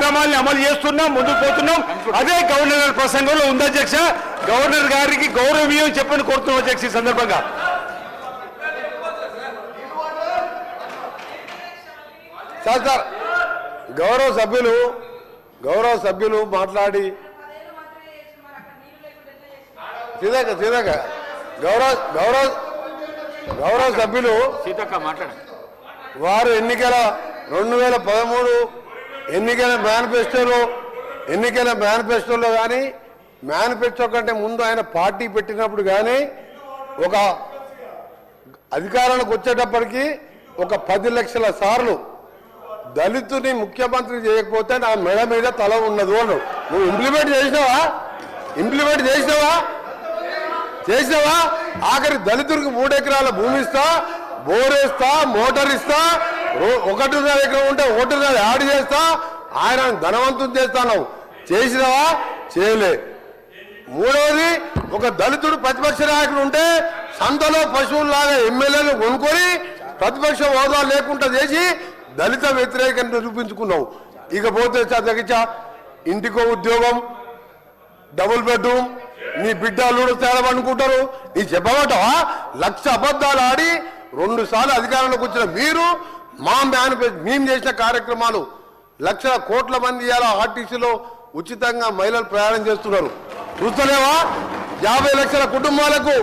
కార్యక్రమాల్ని అమలు చేస్తున్నాం, ముందుకు పోతున్నాం. అదే గవర్నర్ ప్రసంగంలో ఉంది అధ్యక్ష. గవర్నర్ గారికి గౌరవీయం చెప్పని కోరుతున్నాం అధ్యక్ష. ఈ సందర్భంగా సార్ గౌరవ సభ్యులు మాట్లాడి సీతక్క గౌరవ సభ్యులు వారు ఎన్నికల 2013 ఎన్నికల మేనిఫెస్టోలో కానీ మేనిఫెస్టో కంటే ముందు ఆయన పార్టీ పెట్టినప్పుడు కానీ ఒక అధికారానికి వచ్చేటప్పటికి ఒక 10 లక్షల సార్లు దళితుని ముఖ్యమంత్రి చేయకపోతే నా మెడ మీద తల ఉన్నది అను. నువ్వు ఇంప్లిమెంట్ చేసినావా? ఆఖరి దళితుడికి 3 ఎకరాల భూమి ఇస్తా, బోరేస్తా, మోటార్ ఇస్తా, 1.5 ఎకరం ఉంటే 1.5 యాడ్ చేస్తా, ఆయన ధనవంతుని చేస్తాను. చేసినావా? చేయలే. మూడవది, ఒక దళితుడు ప్రతిపక్ష నాయకుడు ఉంటే సంతలో పశువుల్లాగా ఎమ్మెల్యేలు కొనుక్కొని ప్రతిపక్ష హోదా లేకుండా చేసి దళిత వ్యతిరేకంగా నిరూపించుకున్నావు. ఇకపోతే తగ్గించ ఇంటికో ఉద్యోగం, డబుల్ బెడ్రూమ్, నీ బిడ్డలు తేడమనుకుంటారు. నీ చెప్పబట్టవా? 1,00,000 అబద్ధాలు ఆడి 2 సార్లు అధికారంలోకి వచ్చిన మీరు మేము చేసిన కార్యక్రమాలు లక్షల కోట్ల మంది ఇవాళ ఆర్టీసీలో ఉచితంగా మహిళలు ప్రయాణం చేస్తున్నారు. చూస్తలేవా? 50 లక్షల కుటుంబాలకు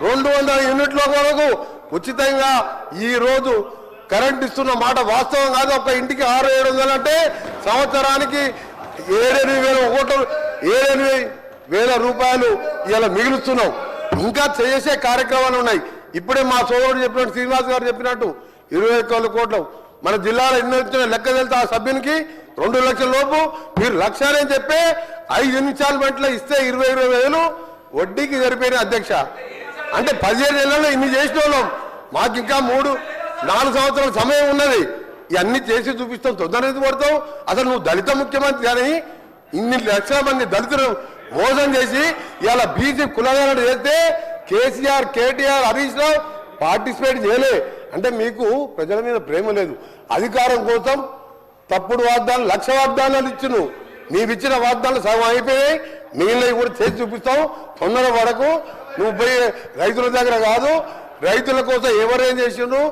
200 యూనిట్ల వరకు ఉచితంగా ఈ రోజు కరెంట్ ఇస్తున్న మాట వాస్తవం కాదు. ఒక ఇంటికి 600-700 అంటే సంవత్సరానికి 7,000 రూపాయలు ఇలా మిగులుస్తున్నాం. ఇంకా చేసే కార్యక్రమాలు ఉన్నాయి. ఇప్పుడే మా సోదరుడు చెప్పినట్టు, శ్రీనివాస్ గారు చెప్పినట్టు 21 కోట్లు మన జిల్లాలో ఎన్ని వచ్చిన లెక్క వెళ్తే ఆ సభ్యునికి 2 లక్షల లోపు మీరు 1,00,000 అని చెప్పి 5 ఇన్స్టాల్మెంట్లో ఇస్తే 20,000 వడ్డీకి సరిపోయిన అధ్యక్ష. అంటే 15 నెలల్లో ఇన్ని చేసిన వాళ్ళం. మాకు ఇంకా 3-4 సంవత్సరాల సమయం ఉన్నది. ఇవన్నీ చేసి చూపిస్తాం. తొందరగా పడతావు. అసలు నువ్వు దళిత ముఖ్యమంత్రి కానీ ఇన్ని లక్షల మంది దళితులు మోసం చేసి ఇవాళ బీసీ కులగాలను చేస్తే కేసీఆర్, కేటీఆర్, హరీష్ రావు పార్టిసిపేట్ చేయలే. అంటే మీకు ప్రజల మీద ప్రేమ లేదు. అధికారం కోసం తప్పుడు వాగ్దానాలు, 1,00,000 వాగ్దానాలు ఇచ్చును. నీవిచ్చిన వాగ్దానాలు సగం అయిపోయాయి. మిగిలినవి కూడా చేసి చూపిస్తావు. తొందర వరకు నువ్వు పోయి రైతుల దగ్గర కాదు, రైతుల కోసం ఎవరేం చేసిండ్రు,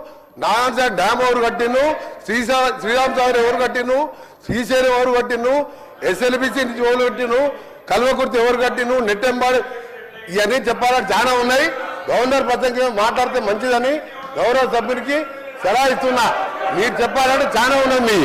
నారాయణ డ్యామ్ ఎవరు కట్టిండు, శ్రీరామ్ సాగర్ ఎవరు కట్టిండు, శ్రీశైలం ఎవరు కట్టిండు, SLBC నుంచి ఎవరు కట్టిండు, కల్వకుర్తి ఎవరు కట్టిండు, నెట్టెంబాడు, ఇవన్నీ చెప్పాలని చాలా ఉన్నాయి. గవర్నర్ ప్రసంగం మాట్లాడితే మంచిదని గౌరవ సభ్యునికి సలహా ఇస్తున్నా. మీరు చెప్పాలంటే చాలా ఉన్నాయి.